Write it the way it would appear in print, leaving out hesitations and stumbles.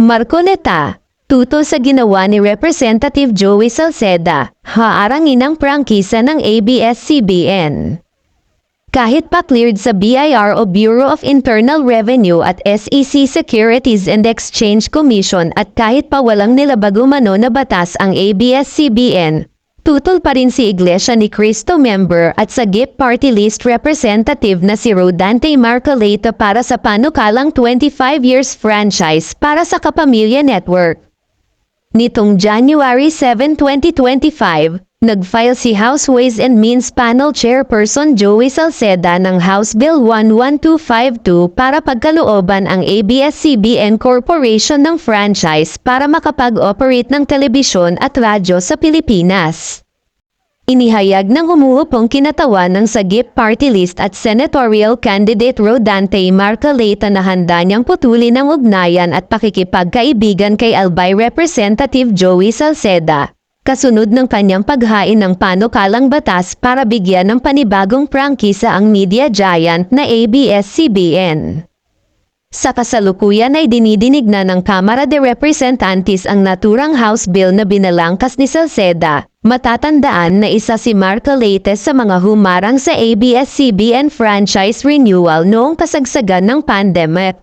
Marcoleta, tutol sa ginawa ni Representative Joey Salceda, haarangin ang prangkisa ng ABS-CBN. Kahit pa cleared sa BIR o Bureau of Internal Revenue at SEC Securities and Exchange Commission at kahit pa walang nilabag umano na batas ang ABS-CBN, tutol pa rin si Iglesia ni Cristo member at sa GIP Party List representative na si Rodante Marcoleta para sa panukalang 25 years franchise para sa Kapamilya Network. Nitong January 7, 2025, nag-file si House Ways and Means Panel Chairperson Joey Salceda ng House Bill 11252 para pagkalooban ang ABS-CBN Corporation ng franchise para makapag-operate ng telebisyon at radyo sa Pilipinas. Inihayag ng umuupong kinatawan ng Sagip Party List at Senatorial Candidate Rodante Marcoleta na handa niyang putulin ang ugnayan at pakikipagkaibigan kay Albay Representative Joey Salceda, kasunod ng kanyang paghain ng panukalang batas para bigyan ng panibagong prangkisa ang media giant na ABS-CBN. Sa kasalukuyan ay dinidinig na ng Kamara de Representantes ang naturang House Bill na binalangkas ni Salceda. Matatandaan na isa si Marcoleta sa mga humarang sa ABS-CBN franchise renewal noong kasagsagan ng pandemic.